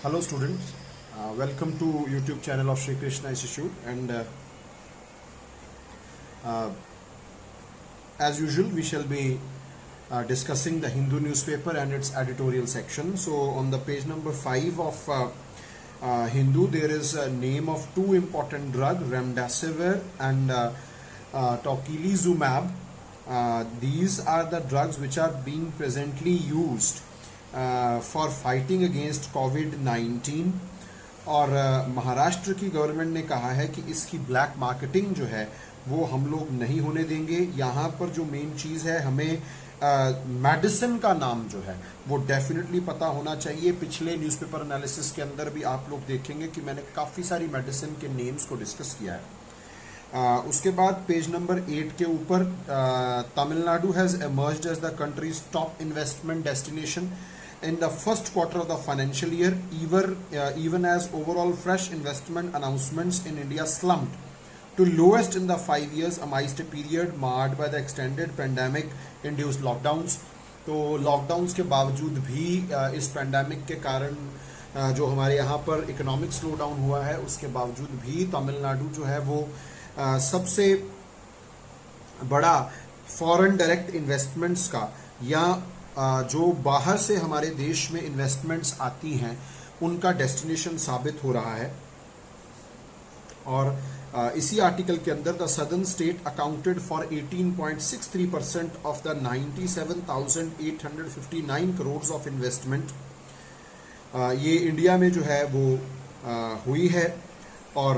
Hello students, welcome to YouTube channel of Shri Krishna Institute and uh, as usual we shall be discussing the Hindu newspaper and its editorial section. So on the page number 5 of Hindu there is a name of two important drugs, Remdesivir and Tocilizumab. These are the drugs which are being presently used for fighting against कोविड-19 और महाराष्ट्र की government ने कहा है कि इसकी black marketing जो है वो हम लोग नहीं होने देंगे। यहाँ पर जो मेन चीज़ है, हमें मेडिसिन का नाम जो है वो डेफिनेटली पता होना चाहिए। पिछले न्यूज़पेपर एनालिसिस के अंदर भी आप लोग देखेंगे कि मैंने काफ़ी सारी मेडिसिन के नेम्स को डिस्कस किया है। उसके बाद पेज नंबर 8 के ऊपर Tamil Nadu has emerged as the country's top investment destination in the first quarter of the financial year, even as overall fresh investment announcements in India slumped to lowest in the 5 years amidst a period marred by the extended pandemic induced lockdowns. तो lockdowns के बावजूद भी इस pandemic के कारण जो हमारे यहाँ पर इकोनॉमिक स्लो डाउन हुआ है उसके बावजूद भी तमिलनाडु जो है वो सबसे बड़ा फॉरेन डायरेक्ट इन्वेस्टमेंट्स का या जो बाहर से हमारे देश में इन्वेस्टमेंट्स आती हैं उनका डेस्टिनेशन साबित हो रहा है। और इसी आर्टिकल के अंदर the southern state accounted for 18.63% of the 97,859 crore of investment. ये इंडिया में जो है वो हुई है और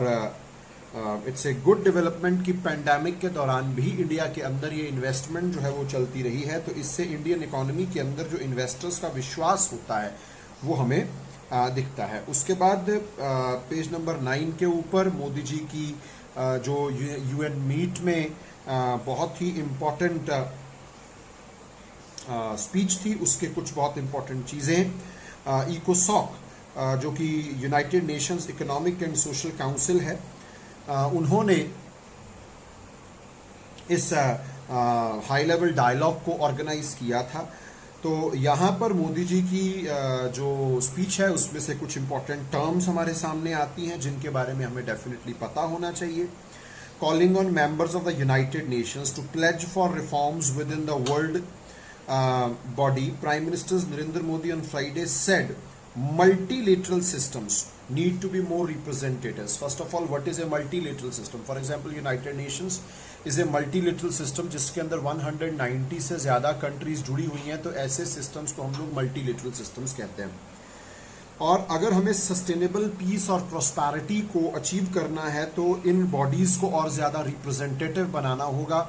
इट्स ए गुड डेवलपमेंट की पैंडेमिक के दौरान भी इंडिया के अंदर ये इन्वेस्टमेंट जो है वो चलती रही है। तो इससे इंडियन इकोनॉमी के अंदर जो इन्वेस्टर्स का विश्वास होता है वो हमें दिखता है। उसके बाद पेज नंबर 9 के ऊपर मोदी जी की जो यूएन मीट में बहुत ही इम्पोर्टेंट स्पीच थी उसके कुछ बहुत इम्पोर्टेंट चीज़ें। इकोसॉक जो कि United Nations economic and social council है, उन्होंने इस हाई लेवल डायलॉग को ऑर्गेनाइज किया था। तो यहाँ पर मोदी जी की जो स्पीच है उसमें से कुछ इंपॉर्टेंट टर्म्स हमारे सामने आती हैं जिनके बारे में हमें डेफिनेटली पता होना चाहिए। Calling on members of the United Nations to pledge for reforms within the world body, prime minister Narendra Modi on Friday said multilateral systems need to be more representatives. First of all, what is a multilateral system? For example, United Nations is a multilateral system जिसके अंदर 190 से ज़्यादा countries जुड़ी हुई हैं। तो ऐसे systems को हम लोग मल्टीलेटरल सिस्टम्स कहते हैं। और अगर हमें सस्टेनेबल पीस और प्रॉस्पेरिटी को अचीव करना है तो इन बॉडीज़ को और ज़्यादा रिप्रेजेंटेटिव बनाना होगा।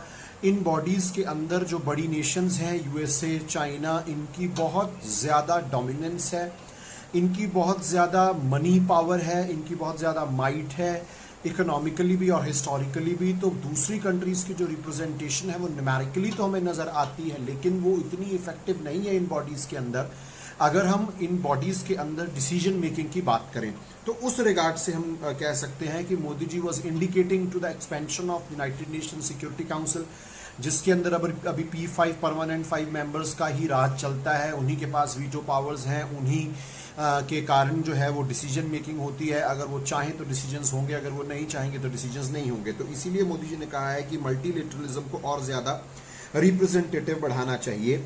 इन बॉडीज़ के अंदर जो बड़ी नेशंस हैं, यूएसए, चाइना, इनकी बहुत ज़्यादा डोमिनेंस है, इनकी बहुत ज़्यादा मनी पावर है, इनकी बहुत ज़्यादा माइट है, इकोनॉमिकली भी और हिस्टोरिकली भी। तो दूसरी कंट्रीज़ की जो रिप्रेजेंटेशन है वो न्यूमेरिकली तो हमें नज़र आती है लेकिन वो इतनी इफेक्टिव नहीं है इन बॉडीज़ के अंदर। अगर हम इन बॉडीज़ के अंदर डिसीजन मेकिंग की बात करें तो उस रिगार्ड से हम कह सकते हैं कि Modi ji was indicating to the expansion of United Nation Security Council, जिसके अंदर अभी P5 परमानेंट 5 मेंबर्स का ही राज चलता है। उन्हीं के पास वीटो पावर्स हैं, उन्हीं के कारण जो है वो डिसीजन मेकिंग होती है। अगर वो चाहें तो डिसीजंस होंगे, अगर वो नहीं चाहेंगे तो डिसीजंस नहीं होंगे। तो इसीलिए मोदी जी ने कहा है कि मल्टीलेटरलिज्म को और ज़्यादा रिप्रेजेंटेटिव बढ़ाना चाहिए।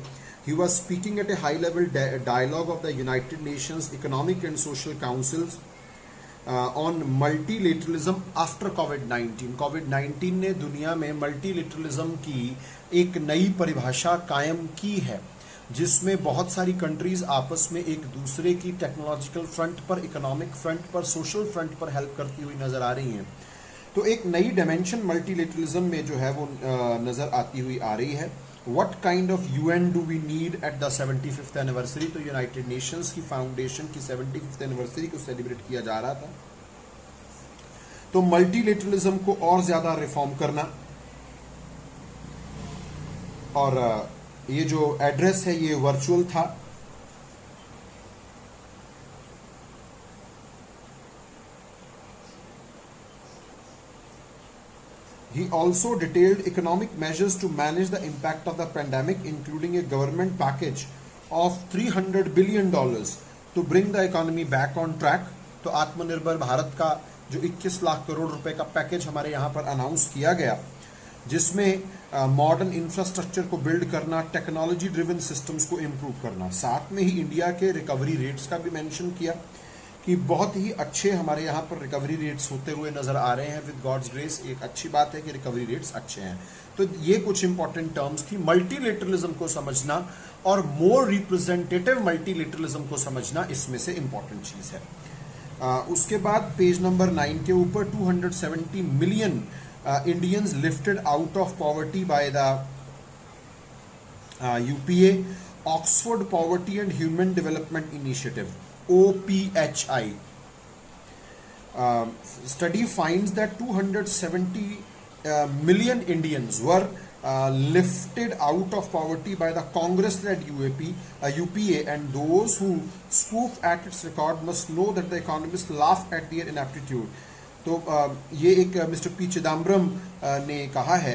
He was speaking at a high level dialogue of the United Nations economic and social councils on multilateralism after कोविड-19। कोविड-19 ने दुनिया में मल्टीलेटरलिज्म की एक नई परिभाषा कायम की है जिसमें बहुत सारी कंट्रीज आपस में एक दूसरे की टेक्नोलॉजिकल फ्रंट पर, इकोनॉमिक फ्रंट पर, सोशल फ्रंट पर हेल्प करती हुई नजर आ रही हैं। तो एक नई डायमेंशन मल्टीलेटरलिज्म में जो है वो नजर आती हुई आ रही है। What kind of UN do we need at the 75th anniversary? तो यूनाइटेड नेशंस की फाउंडेशन की 75th एनिवर्सरी को सेलिब्रेट किया जा रहा था। तो मल्टीलेटरलिज्म को और ज्यादा रिफॉर्म करना, और ये जो एड्रेस है ये वर्चुअल था। He also detailed economic measures to manage the impact of the pandemic, including a government package of $300 billion to bring the economy back on track. तो आत्मनिर्भर भारत का जो 21 लाख करोड़ रुपए का पैकेज हमारे यहाँ पर अनाउंस किया गया, जिसमें मॉडर्न इंफ्रास्ट्रक्चर को बिल्ड करना, टेक्नोलॉजी ड्रिवन सिस्टम्स को इम्प्रूव करना, साथ में ही इंडिया के रिकवरी रेट्स का भी मेंशन किया कि बहुत ही अच्छे हमारे यहाँ पर रिकवरी रेट्स होते हुए नजर आ रहे हैं विद गॉड्स ग्रेस। एक अच्छी बात है कि रिकवरी रेट्स अच्छे हैं। तो ये कुछ इंपॉर्टेंट टर्म्स थी। मल्टीलेटरलिज्म को समझना और मोर रिप्रेजेंटेटिव मल्टीलेटरलिज्म को समझना इसमें से इंपॉर्टेंट चीज है। उसके बाद पेज नंबर 9 के ऊपर 270 million Indians lifted out of poverty by the UPA Oxford Poverty and Human Development Initiative OPHI study finds that 270 million Indians were lifted out of poverty by the Congress-led UPA, and those who spoof at its record must know that the economists laugh at their inaptitude. तो ये एक mister P Chidambaram ने कहा है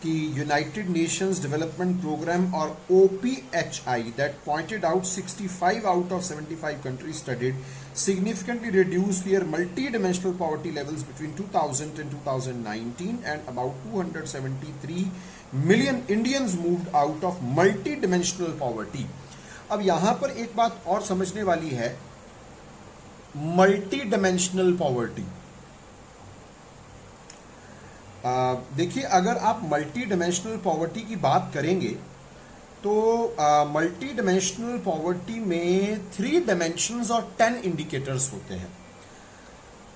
कि United Nations development programme और OPHI that pointed out 65 out of 75 countries studied significantly reduced their multi-dimensional poverty levels between 2000 and 2019, and about 273 million Indians moved out of multi-dimensional poverty. अब यहाँ पर एक बात और समझने वाली है, मल्टी-डिमेंशनल पॉवर्टी। देखिए, अगर आप मल्टी डिमेंशनल पॉवर्टी की बात करेंगे तो मल्टी डिमेंशनल पॉवर्टी में 3 डायमेंशंस और 10 इंडिकेटर्स होते हैं।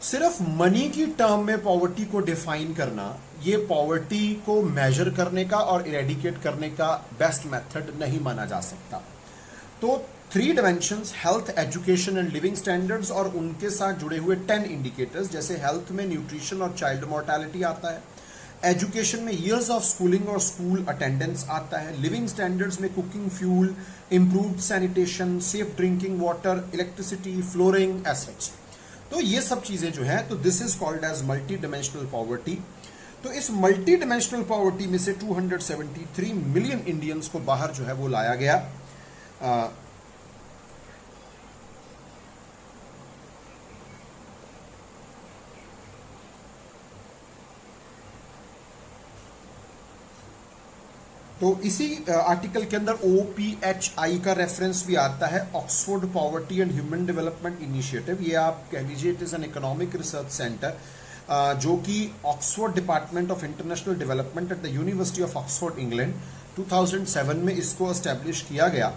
सिर्फ मनी की टर्म में पॉवर्टी को डिफाइन करना, ये पॉवर्टी को मेजर करने का और इरेडिकेट करने का बेस्ट मेथड नहीं माना जा सकता। तो 3 dimensions, health, education and living standards, और उनके साथ जुड़े हुए 10 इंडिकेटर्स, जैसे हेल्थ में न्यूट्रिशन और चाइल्ड मोर्टेलिटी आता है, एजुकेशन में ईयर्स ऑफ स्कूलिंग और स्कूल अटेंडेंस आता है, लिविंग स्टैंडर्ड्स में cooking fuel, improved sanitation, safe drinking water, electricity, flooring, assets. तो ये सब चीजें जो है, तो this is called as multi dimensional poverty. तो इस मल्टी डिमेंशनल पॉवर्टी में से 273 मिलियन इंडियंस को बाहर जो है वो लाया गया। तो इसी आर्टिकल के अंदर OPHI का रेफरेंस भी आता है, Oxford poverty and human development initiative. ये आप कह लीजिए it is an economic research centre जो कि Oxford department of international development at the university of Oxford England 2007 में इसको एस्टेब्लिश किया गया।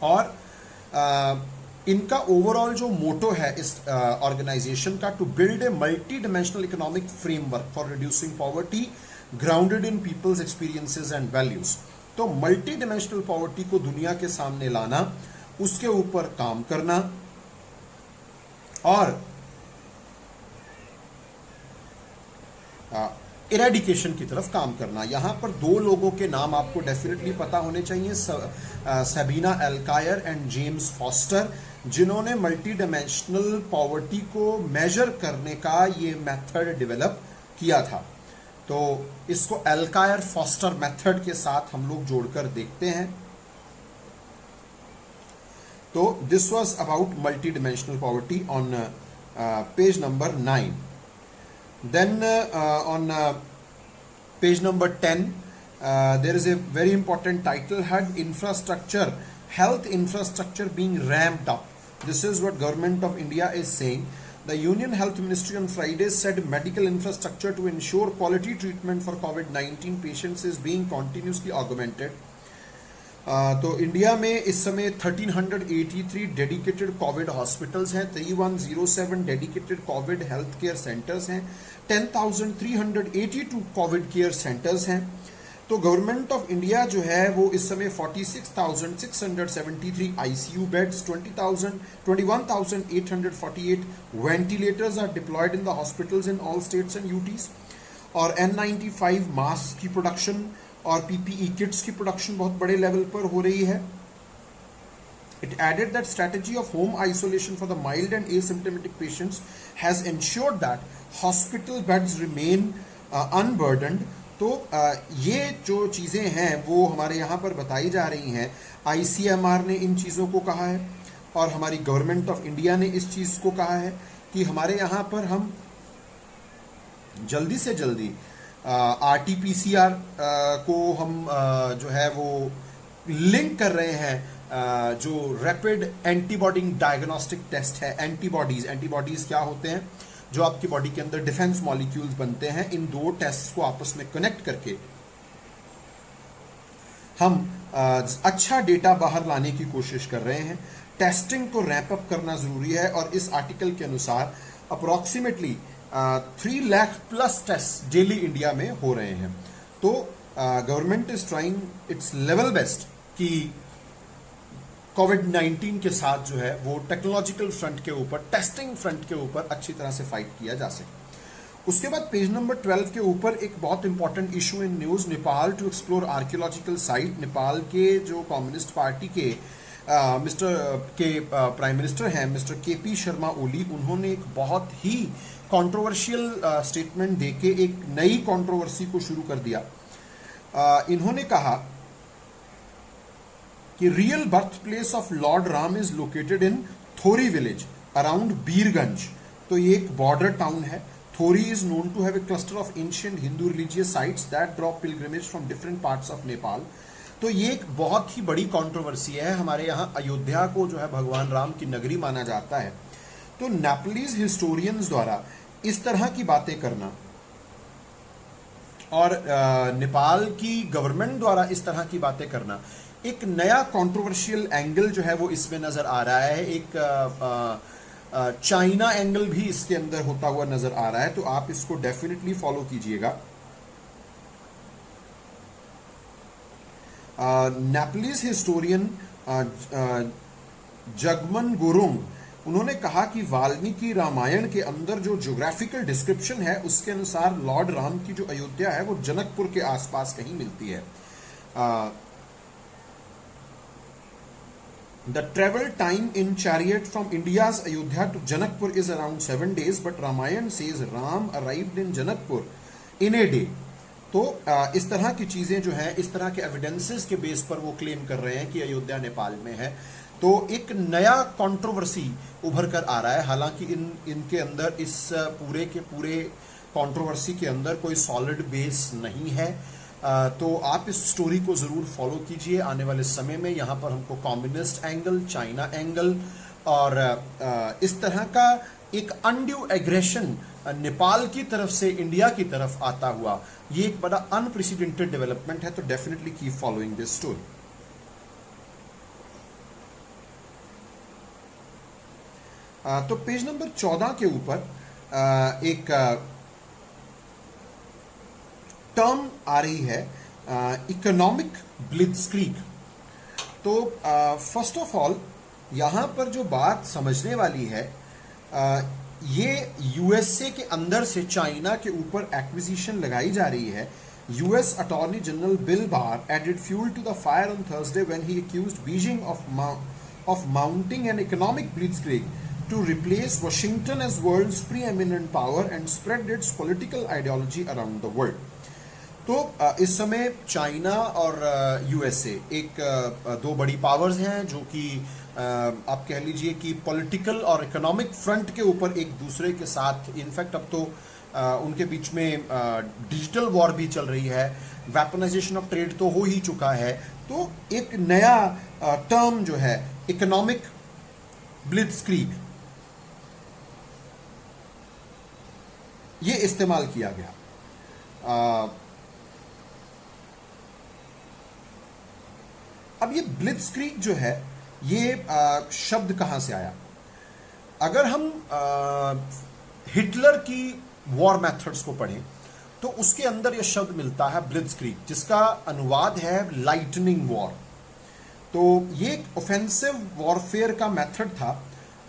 और इनका ओवरऑल जो मोटो है इस ऑर्गेनाइजेशन का, to build a multi dimensional economic framework for reducing poverty grounded in people's experiences and values. तो मल्टी डिमेंशनल पॉवर्टी को दुनिया के सामने लाना, उसके ऊपर काम करना और इरेडिकेशन की तरफ काम करना। यहां पर 2 लोगों के नाम आपको डेफिनेटली पता होने चाहिए, सबीना एल्कायर एंड जेम्स फॉस्टर, जिन्होंने मल्टी डिमेंशनल पॉवर्टी को मेजर करने का ये मेथड डेवलप किया था। तो इसको एल्कायर फॉस्टर मेथड के साथ हम लोग जोड़कर देखते हैं। तो this was about multi dimensional poverty on page number 9। Then on page number 10 there is a very important title head, infrastructure, health infrastructure being ramped up. This is what government of India is saying. The Union Health Ministry on Friday said medical infrastructure to ensure quality treatment for COVID-19 patients is being continuously augmented. तो India में इस समय 1383 dedicated Covid hospitals हैं, 3107 dedicated Covid health care centres हैं, 10,382 Covid care centres हैं। तो government of India जो है वो इस समय 46,673 ICU beds, 21,848 ventilators are deployed in the hospitals in all states and UTs, और N95 मास्क की प्रोडक्शन और PPE किट्स की प्रोडक्शन बहुत बड़े लेवल पर हो रही है। It added that strategy of home isolation for the mild and asymptomatic patients has ensured that hospital beds remain unburdened. तो ये जो चीज़ें हैं वो हमारे यहाँ पर बताई जा रही हैं। ICMR ने इन चीज़ों को कहा है। और हमारी गवर्नमेंट ऑफ इंडिया ने इस चीज़ को कहा है कि हमारे यहाँ पर हम जल्दी से जल्दी RT-PCR को हम जो है वो लिंक कर रहे हैं जो रैपिड एंटीबॉडी डायग्नोस्टिक टेस्ट है। एंटीबॉडीज क्या होते हैं? जो आपकी बॉडी के अंदर डिफेंस मॉलिक्यूल्स बनते हैं। इन दो टेस्ट को आपस में कनेक्ट करके हम अच्छा डेटा बाहर लाने की कोशिश कर रहे हैं। टेस्टिंग को रैंप अप करना जरूरी है और इस आर्टिकल के अनुसार approximately 3 lakh plus test daily India में हो रहे हैं। तो government is trying its level best कि कोविड-19 के साथ जो है वो टेक्नोलॉजिकल फ्रंट के ऊपर, टेस्टिंग फ्रंट के ऊपर अच्छी तरह से फाइट किया जा सके। उसके बाद पेज नंबर 12 के ऊपर एक बहुत important issue in news, Nepal to explore archaeological site. Nepal के जो कम्युनिस्ट पार्टी के प्राइम मिनिस्टर हैं मिस्टर KP शर्मा ओली, उन्होंने एक बहुत ही कंट्रोवर्शियल स्टेटमेंट देके एक नई कंट्रोवर्सी को शुरू कर दिया। इन्होंने कहा कि real birth place of Lord Ram is located in थोरी विलेज अराउंड बीरगंज। तो ये एक बॉर्डर टाउन है। Thori is known to have a cluster of ancient Hindu religious sites that draw pilgrimage from different parts of Nepal. तो ये एक बहुत ही बड़ी कंट्रोवर्सी है। हमारे यहाँ अयोध्या को जो है भगवान राम की नगरी माना जाता है। तो नेपलीज हिस्टोरियंस द्वारा इस तरह की बातें करना और नेपाल की गवर्नमेंट द्वारा इस तरह की बातें करना, एक नया कंट्रोवर्शियल एंगल जो है वो इसमें नजर आ रहा है। एक चाइना एंगल भी इसके अंदर होता हुआ नजर आ रहा है। तो आप इसको डेफिनेटली फॉलो कीजिएगा। नेपलीज हिस्टोरियन जगमन गुरुंग, उन्होंने कहा कि वाल्मीकि रामायण के अंदर जो ज्योग्राफिकल डिस्क्रिप्शन है उसके अनुसार लॉर्ड राम की जो अयोध्या है वो जनकपुर के आसपास कहीं मिलती है। The travel time in chariot from India's Ayodhya to Janakpur is around 7 days, but Ramayan says Ram arrived in Janakpur in a day. तो इस तरह की चीजें जो हैं, इस तरह के एविडेंसेस के बेस पर वो क्लेम कर रहे हैं कि अयोध्या नेपाल में है। तो एक नया कंट्रोवर्सी उभर कर आ रहा है। हालांकि इनके अंदर इस पूरे के पूरे कंट्रोवर्सी के अंदर कोई सॉलिड बेस नहीं है। तो आप इस स्टोरी को जरूर फॉलो कीजिए। आने वाले समय में यहाँ पर हमको कम्युनिस्ट एंगल, चाइना एंगल और इस तरह का एक अनड्यू एग्रेशन नेपाल की तरफ से इंडिया की तरफ आता हुआ, ये एक बड़ा अनप्रेसिडेंटेड डेवलपमेंट है। तो definitely keep following this story. तो पेज नंबर 14 के ऊपर एक टर्म आ रही है, इकोनॉमिक ब्लिट्जक्रीग। तो फर्स्ट ऑफ ऑल यहां पर जो बात समझने वाली है, ये यूएसए के अंदर से चाइना के ऊपर एक्विजिशन लगाई जा रही है। US attorney general Bill Barr added fuel to the fire on Thursday when he accused Beijing of mounting an economic blitzkrieg to replace Washington as world's preeminent power and spread its political ideology around the world. तो इस समय China और USA एक दो बड़ी powers हैं जो कि आप कह लीजिए कि पॉलिटिकल और इकोनॉमिक फ्रंट के ऊपर एक दूसरे के साथ, इनफैक्ट अब तो उनके बीच में डिजिटल वॉर भी चल रही है, वेपनाइजेशन ऑफ ट्रेड तो हो ही चुका है। तो एक नया टर्म जो है इकोनॉमिक ब्लिट्जक्रीग, ये इस्तेमाल किया गया। अब ये ब्लिट्जक्रीग जो है, ये शब्द कहां से आया? अगर हम हिटलर की वॉर मेथड्स को पढ़ें तो उसके अंदर यह शब्द मिलता है ब्लिट्जक्रीग, जिसका अनुवाद है लाइटनिंग वॉर। तो ये एक ऑफेंसिव वॉरफेयर का मेथड था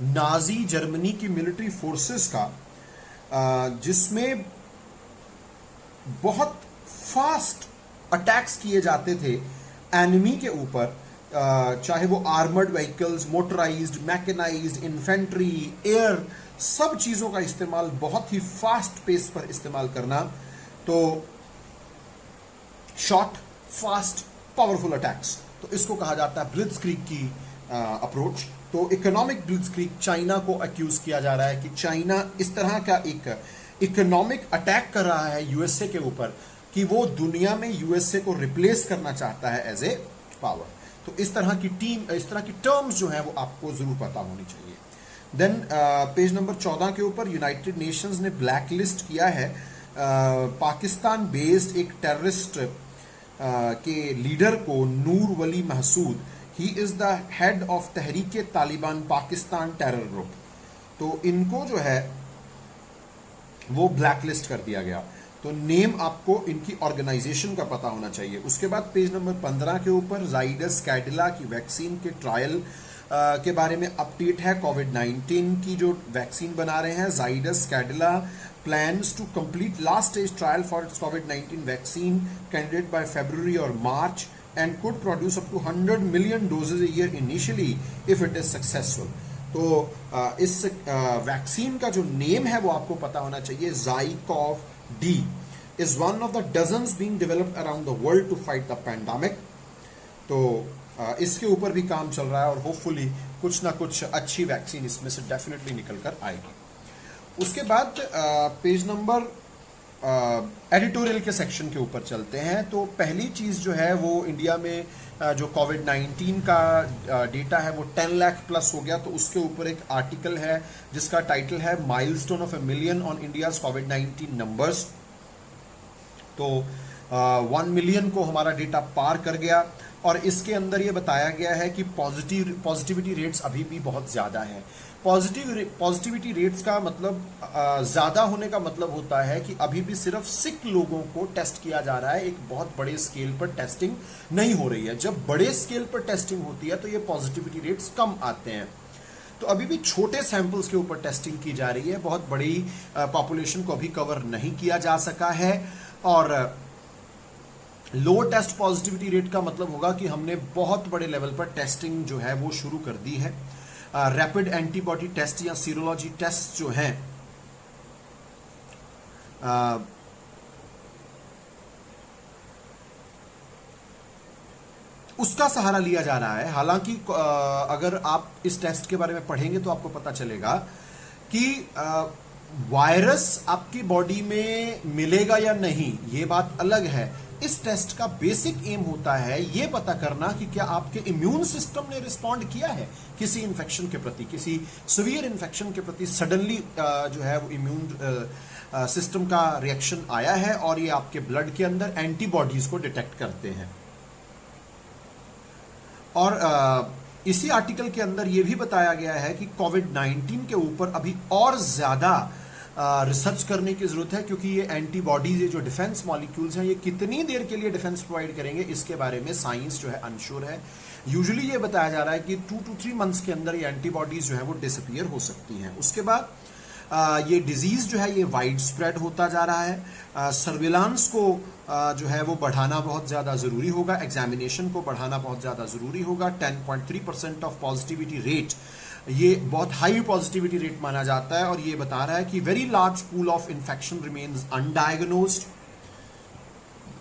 नाजी जर्मनी की मिलिट्री फोर्सेस का, जिसमें बहुत फास्ट अटैक्स किए जाते थे एनिमी के ऊपर, चाहे वो armoured vehicles, motorised, mechanised, infantry, air, सब चीजों का इस्तेमाल बहुत ही फास्ट पेस पर इस्तेमाल करना। तो शॉर्ट, फास्ट, पावरफुल अटैक्स, तो इसको कहा जाता है ब्लिट्जक्रीग की अप्रोच। तो इकोनॉमिक ब्लिट्जक्रीग, चाइना को अक्यूज किया जा रहा है कि चाइना इस तरह का एक इकोनॉमिक अटैक कर रहा है यूएसए के ऊपर कि वो दुनिया में यूएसए को रिप्लेस करना चाहता है एज ए पावर। तो इस तरह की टर्म्स जो है वो आपको जरूर पता होनी चाहिए। देन पेज नंबर 14 के ऊपर यूनाइटेड नेशंस ने ब्लैक लिस्ट किया है पाकिस्तान बेस्ड एक टेररिस्ट के लीडर को, Noor Wali Mehsud. He is the head of Tehreek Taliban Pakistan terror group. तो इनको जो है वो ब्लैक लिस्ट कर दिया गया। तो नेम आपको इनकी ऑर्गेनाइजेशन का पता होना चाहिए। उसके बाद पेज नंबर 15 के ऊपर जाइडस कैडिला की वैक्सीन के ट्रायल के बारे में अपडेट है। कोविड-19 की जो वैक्सीन बना रहे हैं Zydus Cadila plans to complete last stage trial for its कोविड-19 वैक्सीन कैंडिडेट बाय फरवरी और मार्च and could produce up to 100 million doses a year initially if it is successful. तो इस वैक्सीन का जो नेम है वो आपको पता होना चाहिए। ZyCoV-D is one of the dozens being developed around the world to fight the pandemic। तो इसके ऊपर भी काम चल रहा है और होपफुली कुछ ना कुछ अच्छी वैक्सीन इसमें से डेफिनेटली निकल कर आएगी। उसके बाद पेज नंबर एडिटोरियल के सेक्शन के ऊपर चलते हैं। तो पहली चीज़ जो है वो इंडिया में जो कोविड-19 का डेटा है वो 10 लाख प्लस हो गया। तो उसके ऊपर एक आर्टिकल है जिसका टाइटल है milestone of a million on India's covid numbers. तो 1 मिलियन को हमारा डेटा पार कर गया और इसके अंदर ये बताया गया है कि पॉजिटिविटी रेट्स अभी भी बहुत ज़्यादा है। पॉजिटिविटी रेट्स का मतलब ज़्यादा होने का मतलब होता है कि अभी भी सिर्फ सिक लोगों को टेस्ट किया जा रहा है, एक बहुत बड़े स्केल पर टेस्टिंग नहीं हो रही है। जब बड़े स्केल पर टेस्टिंग होती है तो ये पॉजिटिविटी रेट्स कम आते हैं। तो अभी भी छोटे सैंपल्स के ऊपर टेस्टिंग की जा रही है, बहुत बड़ी पॉपुलेशन को अभी कवर नहीं किया जा सका है। और लो टेस्ट पॉजिटिविटी रेट का मतलब होगा कि हमने बहुत बड़े लेवल पर टेस्टिंग जो है वो शुरू कर दी है। रैपिड एंटीबॉडी टेस्ट या सीरोलॉजी टेस्ट जो हैं उसका सहारा लिया जा रहा है। हालांकि अगर आप इस टेस्ट के बारे में पढ़ेंगे तो आपको पता चलेगा कि वायरस आपकी बॉडी में मिलेगा या नहीं, ये बात अलग है। इस टेस्ट का बेसिक एम होता है ये पता करना कि क्या आपके इम्यून सिस्टम ने रिस्पॉन्ड किया है किसी इन्फेक्शन के प्रति, किसी सीवियर इन्फेक्शन के प्रति सडनली जो है वो इम्यून सिस्टम का रिएक्शन आया है और ये आपके ब्लड के अंदर एंटीबॉडीज को डिटेक्ट करते हैं। और इसी आर्टिकल के अंदर ये भी बताया गया है कि कोविड-19 के ऊपर अभी और ज्यादा रिसर्च करने की जरूरत है, क्योंकि ये एंटीबॉडीज, ये जो डिफेंस मॉलिक्यूल्स हैं, ये कितनी देर के लिए डिफेंस प्रोवाइड करेंगे इसके बारे में साइंस जो है अनश्योर है। यूजुअली ये बताया जा रहा है कि 2 to 3 मंथ्स के अंदर ये एंटीबॉडीज जो है वो डिसअपियर हो सकती हैं। उसके बाद ये डिजीज जो है ये वाइड स्प्रेड होता जा रहा है। सर्विलांस को जो है वो बढ़ाना बहुत ज़्यादा ज़रूरी होगा, एग्जामिनेशन को बढ़ाना बहुत ज़्यादा ज़रूरी होगा। 10.3% ऑफ पॉजिटिविटी रेट, ये बहुत हाई पॉजिटिविटी रेट माना जाता है और ये बता रहा है कि very large pool of infection remains undiagnosed.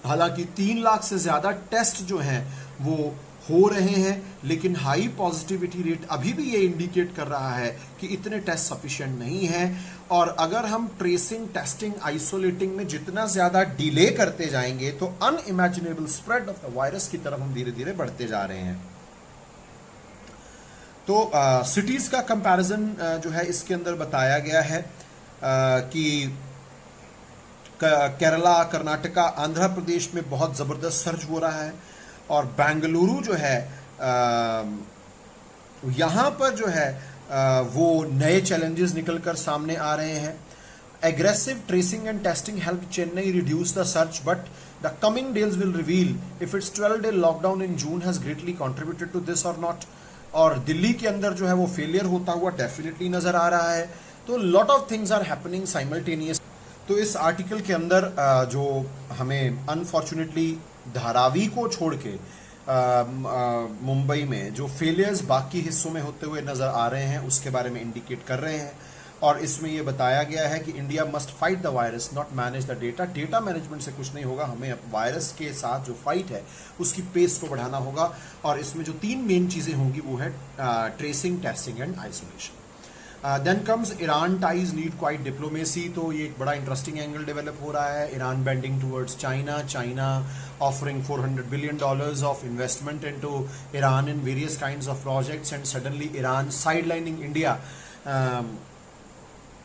हालांकि 3 लाख से ज़्यादा टेस्ट जो हैं वो हो रहे हैं, लेकिन हाई पॉजिटिविटी रेट अभी भी ये इंडिकेट कर रहा है कि इतने टेस्ट सफिशिएंट नहीं हैं। और अगर हम ट्रेसिंग, टेस्टिंग, आइसोलेटिंग में जितना ज़्यादा डिले करते जाएंगे तो unimaginable spread of the virus की तरफ हम धीरे धीरे बढ़ते जा रहे हैं। तो सिटीज़ का कंपैरिजन जो है इसके अंदर बताया गया है कि केरला, कर्नाटका, आंध्र प्रदेश में बहुत ज़बरदस्त सर्ज हो रहा है और बेंगलुरु जो है यहाँ पर जो है वो नए चैलेंजेस निकल कर सामने आ रहे हैं। Aggressive tracing and testing help Chennai reduce the search, but the coming days will reveal if its 12-day lockdown in June has greatly contributed to this or not. और दिल्ली के अंदर जो है वो फेलियर होता हुआ डेफिनेटली नजर आ रहा है। तो lot of things are happening simultaneous. तो इस आर्टिकल के अंदर जो हमें अनफॉर्चुनेटली धारावी को छोड़ के मुंबई में जो फेलियर्स बाकी हिस्सों में होते हुए नजर आ रहे हैं उसके बारे में इंडिकेट कर रहे हैं। और इसमें ये बताया गया है कि India must fight the virus not manage the data. Data management से कुछ नहीं होगा, हमें वायरस के साथ जो फाइट है उसकी पेस को बढ़ाना होगा। और इसमें जो 3 मेन चीज़ें होंगी वो है tracing, testing and isolation. Then comes Iran ties need quiet diplomacy. तो ये एक बड़ा इंटरेस्टिंग एंगल डेवलप हो रहा है। Iran bending towards China, China offering $400 billion of investment into Iran in various kinds of projects, and suddenly Iran sidelining India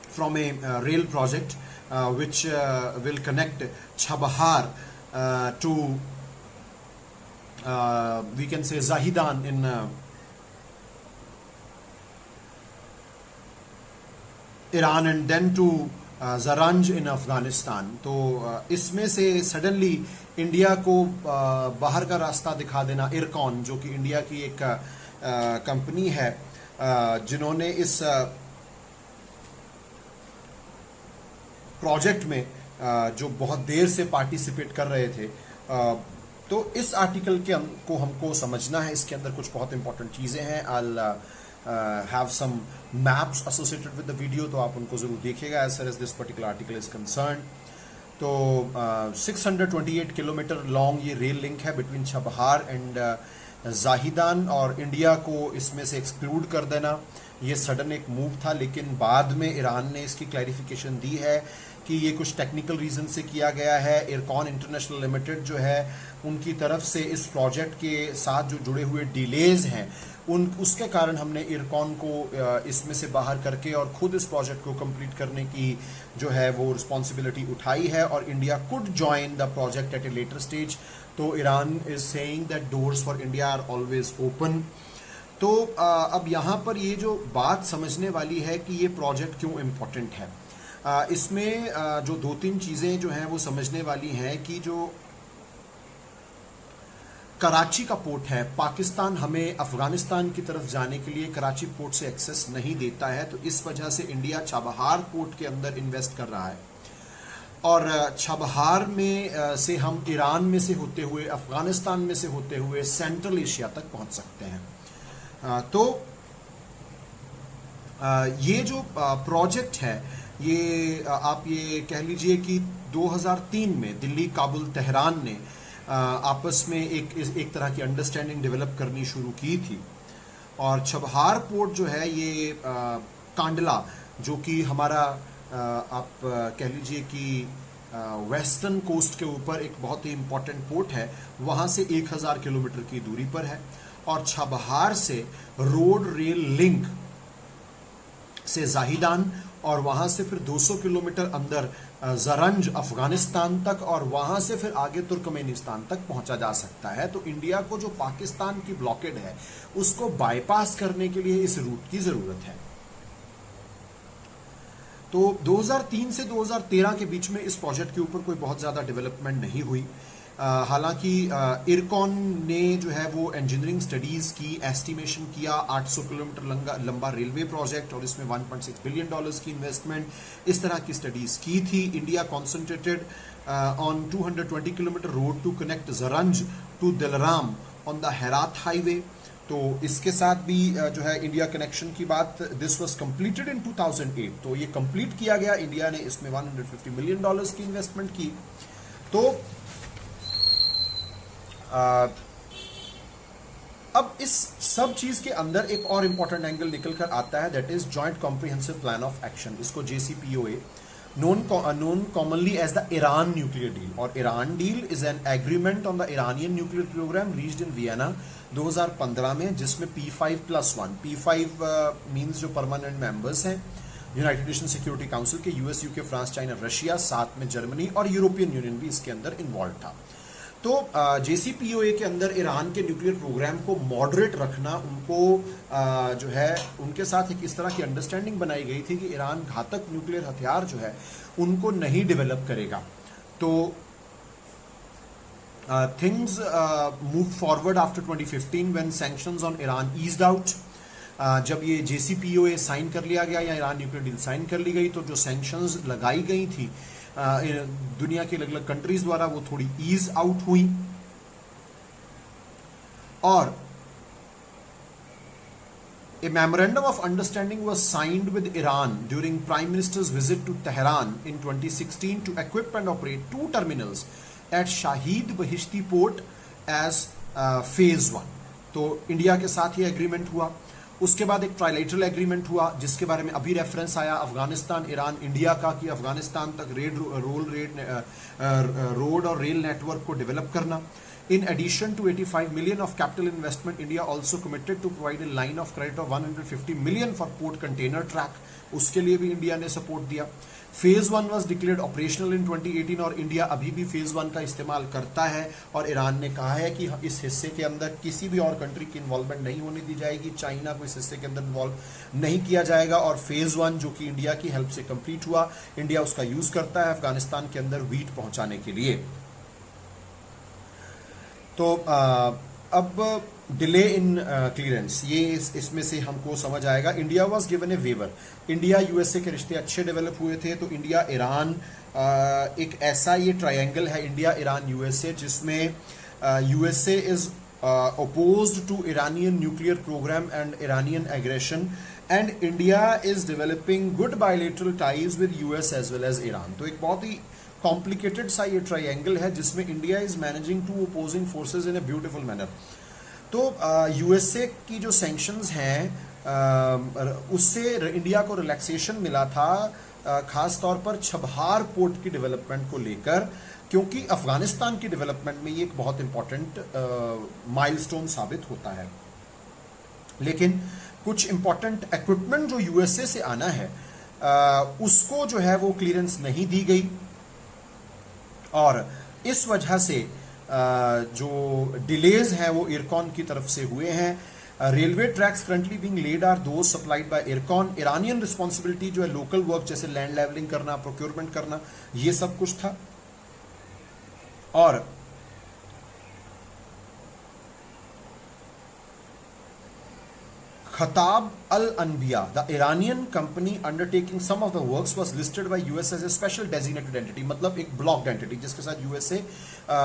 from a rail project which will connect Chabahar to we can say Zahidan in Iran and then to Zaranj in Afghanistan. तो इसमें से suddenly India को बाहर का रास्ता दिखा देना, इरकॉन जो कि इंडिया की एक कंपनी है जिन्होंने इस प्रोजेक्ट में जो बहुत देर से पार्टिसिपेट कर रहे थे। तो इस आर्टिकल के को हमको समझना है, इसके अंदर कुछ बहुत इंपॉर्टेंट चीज़ें हैं। आई have some maps associated with the video, तो आप उनको ज़रूर देखिएगा as far as this particular article is concerned। तो 628 किलोमीटर लॉन्ग ये रेल लिंक है बिटवीन छबहार एंड जाहिदान, और इंडिया को इसमें से एक्सक्लूड कर देना ये सडन एक मूव था। लेकिन बाद में ईरान ने इसकी क्लैरिफिकेशन दी है कि ये कुछ टेक्निकल रीज़न से किया गया है। इरकॉन इंटरनेशनल लिमिटेड जो है उनकी तरफ से इस प्रोजेक्ट के साथ जो जुड़े हुए डिलेज हैं उसके कारण हमने इरकॉन को इसमें से बाहर करके और खुद इस प्रोजेक्ट को कंप्लीट करने की जो है वो रिस्पॉन्सिबिलिटी उठाई है, और India could join the project at a later stage. तो Iran is saying that doors for India are always open. तो अब यहाँ पर ये जो बात समझने वाली है कि ये प्रोजेक्ट क्यों इम्पोर्टेंट है, इसमें जो 2-3 चीज़ें जो हैं वो समझने वाली हैं कि जो कराची का पोर्ट है, पाकिस्तान हमें अफगानिस्तान की तरफ जाने के लिए कराची पोर्ट से एक्सेस नहीं देता है। तो इस वजह से इंडिया छबहार पोर्ट के अंदर इन्वेस्ट कर रहा है, और छबहार में से हम ईरान में से होते हुए, अफगानिस्तान में से होते हुए सेंट्रल एशिया तक पहुंच सकते हैं। तो ये जो प्रोजेक्ट है ये आप ये कह लीजिए कि 2003 में दिल्ली, काबुल, तेहरान ने आपस में एक तरह की अंडरस्टैंडिंग डेवलप करनी शुरू की थी। और छबहार पोर्ट जो है ये कांडला जो कि हमारा आप कह लीजिए कि वेस्टर्न कोस्ट के ऊपर एक बहुत ही इम्पोर्टेंट पोर्ट है, वहाँ से 1000 किलोमीटर की दूरी पर है। और छबहार से रोड रेल लिंक से जाहिदान, और वहाँ से फिर 200 किलोमीटर अंदर जरंज अफगानिस्तान तक, और वहाँ से फिर आगे तुर्कमेनिस्तान तक पहुँचा जा सकता है। तो इंडिया को जो पाकिस्तान की ब्लॉकेड है उसको बाईपास करने के लिए इस रूट की ज़रूरत है। तो 2003 से 2013 के बीच में इस प्रोजेक्ट के ऊपर कोई बहुत ज़्यादा डेवलपमेंट नहीं हुई। हालांकि इरकॉन ने जो है वो इंजीनियरिंग स्टडीज़ की, एस्टिमेशन किया 800 किलोमीटर लंबा रेलवे प्रोजेक्ट, और इसमें $1.6 बिलियन की इन्वेस्टमेंट, इस तरह की स्टडीज़ की थी। India concentrated on 220 kilometre road to connect Zaranj to Delaram on the Herat highway. तो इसके साथ भी जो है इंडिया कनेक्शन की बात, दिस वाज कंप्लीटेड इन 2008। तो ये कंप्लीट किया गया, इंडिया ने इसमें $150 मिलियन की इन्वेस्टमेंट की। तो अब इस सब चीज के अंदर एक और इंपॉर्टेंट एंगल निकल कर आता है, that is joint comprehensive plan of action. इसको JCPOA, known commonly as the Iran nuclear deal, और Iran deal is an agreement on the Iranian nuclear program reached in Vienna 2015 में, जिसमें P5+1, P5 means जो permanent members हैं United Nation Security council के, US, UK, France, China, Russia, साथ में Germany और European union भी इसके अंदर इन्वॉल्व था। तो JCPOA के अंदर ईरान के न्यूक्लियर प्रोग्राम को मॉडरेट रखना, उनको जो है उनके साथ एक इस तरह की अंडरस्टैंडिंग बनाई गई थी कि ईरान घातक न्यूक्लियर हथियार जो है उनको नहीं डेवलप करेगा। तो things move forward after 2015 when sanctions on Iran eased out. जब ये JCPOA साइन कर लिया गया या ईरान न्यूक्लियर डील साइन कर ली गई, तो जो सैंक्शंस लगाई गई थी दुनिया की अलग अलग कंट्रीज द्वारा, वो थोड़ी ईज आउट हुई। और A memorandum of understanding was signed with Iran during Prime Minister's visit to Tehran in 2016 to equip and operate 2 terminals at Shahid Bahishti Port as phase 1. तो इंडिया के साथ ये एग्रीमेंट हुआ। उसके बाद एक ट्राइलेटरल एग्रीमेंट हुआ जिसके बारे में अभी रेफरेंस आया अफगानिस्तान ईरान इंडिया का कि अफगानिस्तान तक रोड और रेल नेटवर्क को डेवलप करना। In addition to 85 million of capital investment, India also committed to provide a line of credit of 150 million for port container track. उसके लिए भी इंडिया ने सपोर्ट दिया। Phase 1 was declared operational in 2018 और India अभी भी phase 1 का इस्तेमाल करता है और ईरान ने कहा है कि इस हिस्से के अंदर किसी भी और कंट्री की इन्वॉल्वमेंट नहीं होने दी जाएगी, चाइना को इस हिस्से के अंदर इन्वॉल्व नहीं किया जाएगा। और फेज 1 जो कि इंडिया की हेल्प से कंप्लीट हुआ, इंडिया उसका यूज करता है अफगानिस्तान के अंदर वीट पहुंचाने के लिए। तो अब डिले इन क्लियरेंस, ये इसमें से हमको समझ आएगा। India was given a waiver, India USA के रिश्ते अच्छे डेवलप हुए थे, तो इंडिया ईरान एक ऐसा ये ट्रायंगल है इंडिया ईरान यूएसए जिसमें USA is opposed to Iranian nuclear program and Iranian aggression, and India is developing good bilateral ties with US as well as Iran। तो एक बहुत ही कॉम्प्लिकेटेड सा ये ट्रायंगल है जिसमें India is managing 2 opposing forces in a beautiful manner. तो USA की जो सैंक्शंस हैं उससे इंडिया को रिलैक्सेशन मिला था, खास तौर पर छबहार पोर्ट की डेवलपमेंट को लेकर, क्योंकि अफगानिस्तान की डेवलपमेंट में ये एक बहुत इंपॉर्टेंट माइलस्टोन साबित होता है। लेकिन कुछ इंपॉर्टेंट इक्विपमेंट जो यूएसए से आना है उसको जो है वो क्लियरेंस नहीं दी गई और इस वजह से जो डिलेज हैं वो इरकॉन की तरफ से हुए हैं। Railway tracks currently being laid are to supplied by Ircon. Iranian responsibility जो है लोकल वर्क जैसे लैंड लेवलिंग करना, प्रोक्योरमेंट करना, ये सब कुछ था। और Khatab Al-Anbiya, the Iranian company undertaking some of the works, was listed by US as a special designated entity, मतलब एक blocked entity जिसके साथ USA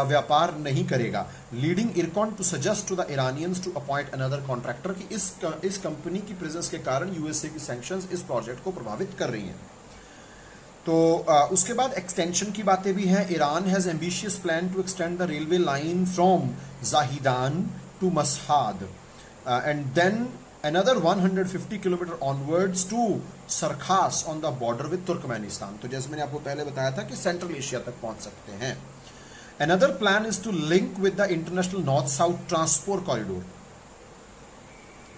व्यापार नहीं करेगा, leading Ircon to suggest to the Iranians to appoint another contractor कि इस company की प्रेजेंस के कारण USA की sanctions इस प्रोजेक्ट को प्रभावित कर रही हैं। तो उसके बाद एक्सटेंशन की बातें भी हैं। Iran has ambitious plan to extend the railway line from Zahedan to Mashhad and then another 150 kilometre onwards to Sarakhs on the border with Turkmenistan. तो जैसे मैंने आपको पहले बताया था कि सेंट्रल एशिया तक पहुंच सकते हैं। Another plan is to link with the international north south transport corridor,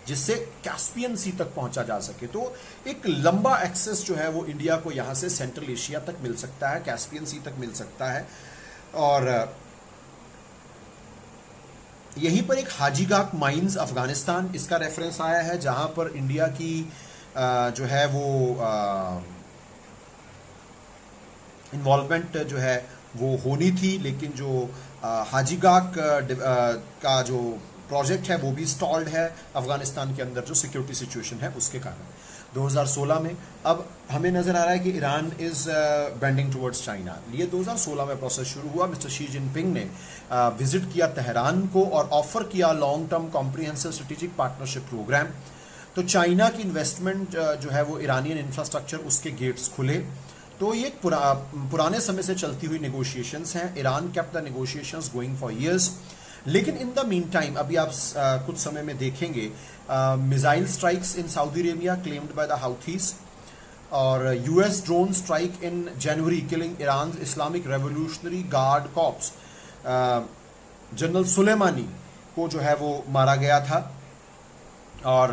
जिससे कैस्पियन सी तक पहुंचा जा सके। तो एक लंबा एक्सेस जो है वो इंडिया को यहां से सेंट्रल एशिया तक मिल सकता है, कैस्पियन सी तक मिल सकता है। और यहीं पर एक हाजीगाक माइंस अफगानिस्तान, इसका रेफरेंस आया है, जहां पर इंडिया की जो है वो इन्वॉल्वमेंट जो है वो होनी थी, लेकिन जो हाजीगाक का जो प्रोजेक्ट है वो भी स्टॉल्ड है अफगानिस्तान के अंदर जो सिक्योरिटी सिचुएशन है उसके कारण। 2016 में अब हमें नजर आ रहा है कि Iran is bending towards China. ये 2016 में प्रोसेस शुरू हुआ। मिस्टर शी जिनपिंग ने विजिट किया तेहरान को और ऑफर किया long term comprehensive strategic partnership program. तो चाइना की इन्वेस्टमेंट जो है वो ईरानियन इंफ्रास्ट्रक्चर, उसके गेट्स खुले। तो ये पुराने समय से चलती हुई नेगोशिएशंस हैं। Iran kept the negotiations going for years, लेकिन इन द मीन टाइम अभी आप कुछ समय में देखेंगे missile strikes in Saudi Arabia claimed by the Houthis, और US drone strike in January killing Iran Islamic Revolutionary Guard Corps. General Soleimani को जो है वो मारा गया था। और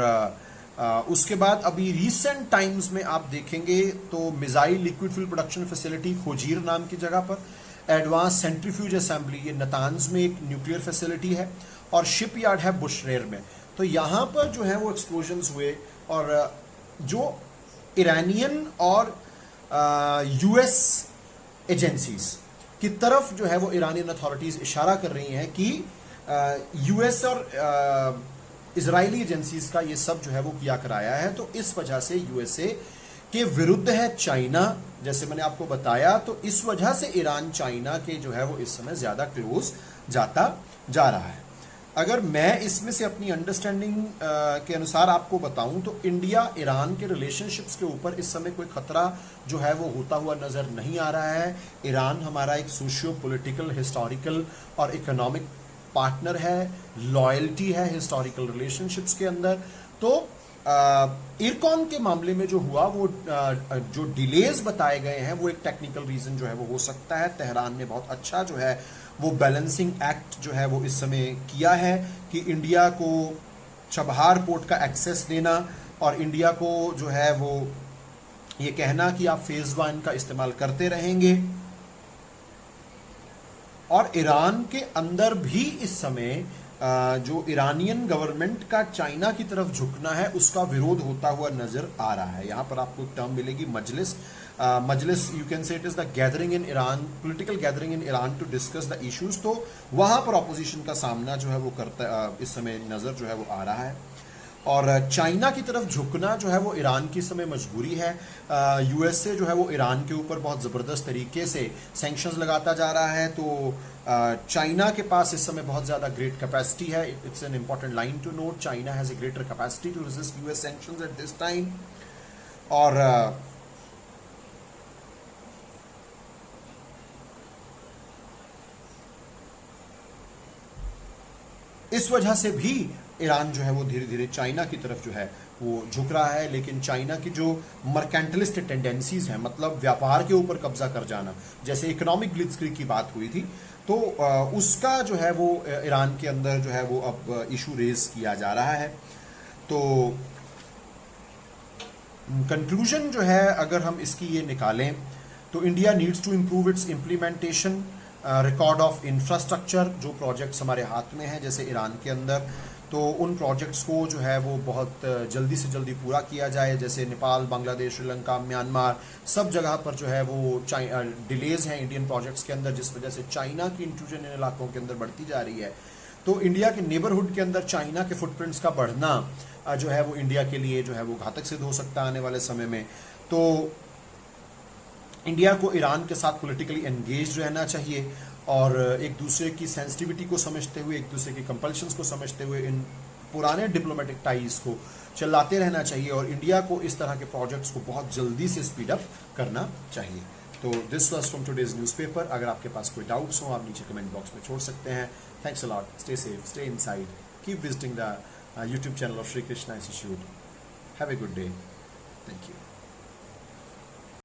उसके बाद अभी रिसेंट टाइम्स में आप देखेंगे तो missile liquid fuel production facility Khojir नाम की जगह पर, एडवांस सेंट्रीफ्यूज असेंबली ये नतान्ज में एक न्यूक्लियर फैसिलिटी है, और शिपयार्ड है बुशरेर में। तो यहाँ पर जो है वो एक्सप्लोजन्स हुए, और जो ईरानियन और यूएस एजेंसीज की तरफ जो है वो ईरानियन अथॉरिटीज इशारा कर रही हैं कि यूएस और इजरायली एजेंसीज का ये सब जो है वो किया कराया है। तो इस वजह से यूएसए के विरुद्ध है चाइना, जैसे मैंने आपको बताया। तो इस वजह से ईरान चाइना के जो है वो इस समय ज्यादा क्लोज जाता जा रहा है। अगर मैं इसमें से अपनी अंडरस्टैंडिंग के अनुसार आपको बताऊं तो इंडिया ईरान के रिलेशनशिप्स के ऊपर इस समय कोई खतरा जो है वो होता हुआ नजर नहीं आ रहा है। ईरान हमारा एक सोशियो पॉलिटिकल, हिस्टोरिकल और इकोनॉमिक पार्टनर है, लॉयल्टी है हिस्टोरिकल रिलेशनशिप्स के अंदर। तो इरकॉन के मामले में जो हुआ वो जो डिलेज बताए गए हैं वो एक टेक्निकल रीजन जो है वो हो सकता है। तेहरान ने बहुत अच्छा जो है वो बैलेंसिंग एक्ट जो है वो इस समय किया है कि इंडिया को चबहार पोर्ट का एक्सेस देना और इंडिया को जो है वो ये कहना कि आप फेज 1 का इस्तेमाल करते रहेंगे। और ईरान के अंदर भी इस समय जो ईरानियन गवर्नमेंट का चाइना की तरफ झुकना है उसका विरोध होता हुआ नजर आ रहा है। यहां पर आपको एक टर्म मिलेगी मजलिस। मजलिस you can say it is the gathering in Iran, political gathering in Iran to discuss the issues. तो वहां पर ऑपोजिशन का सामना जो है वो करता इस समय नजर जो है वो आ रहा है। और चाइना की तरफ झुकना जो है वो ईरान की समय मजबूरी है। यूएसए जो है वो ईरान के ऊपर बहुत ज़बरदस्त तरीके से सैंक्शंस लगाता जा रहा है। तो चाइना के पास इस समय बहुत ज़्यादा ग्रेट कैपेसिटी है। It's an important line to note, China has a greater capacity to resist US sanctions at this time. और इस वजह से भी ईरान जो है वो धीरे धीरे चाइना की तरफ जो है वो झुक रहा है। लेकिन चाइना की जो मर्केंटलिस्ट टेंडेंसीज हैं, मतलब व्यापार के ऊपर कब्जा कर जाना, जैसे इकोनॉमिक ब्लिट्जक्रीग की बात हुई थी, तो उसका जो है वो ईरान के अंदर जो है वो अब इशू रेज किया जा रहा है। तो कंक्लूजन जो है अगर हम इसकी ये निकालें तो India needs to improve its implementation, record of infrastructure. जो प्रोजेक्ट्स हमारे हाथ में हैं जैसे ईरान के अंदर, तो उन प्रोजेक्ट्स को जो है वो बहुत जल्दी से जल्दी पूरा किया जाए। जैसे नेपाल, बांग्लादेश, श्रीलंका, म्यांमार, सब जगह पर जो है वो डिलेज हैं इंडियन प्रोजेक्ट्स के अंदर, जिस वजह से चाइना की इंट्रूजन इन इलाकों के अंदर बढ़ती जा रही है। तो इंडिया के नेबरहुड के अंदर चाइना के फुटप्रिंट्स का बढ़ना जो है वो इंडिया के लिए जो है वो घातक सिद्ध हो सकता है आने वाले समय में। तो इंडिया को ईरान के साथ पॉलिटिकली एंगेज रहना चाहिए और एक दूसरे की सेंसिटिविटी को समझते हुए, एक दूसरे की कंपल्शंस को समझते हुए इन पुराने डिप्लोमेटिक टाइज को चलाते रहना चाहिए और इंडिया को इस तरह के प्रोजेक्ट्स को बहुत जल्दी से स्पीड अप करना चाहिए। तो this was from today's newspaper. अगर आपके पास कोई डाउट्स हो आप नीचे कमेंट बॉक्स में छोड़ सकते हैं। Thanks a lot, stay safe, stay inside, keep visiting the YouTube channel of Shri Krishna institute. Have a good day, thank you.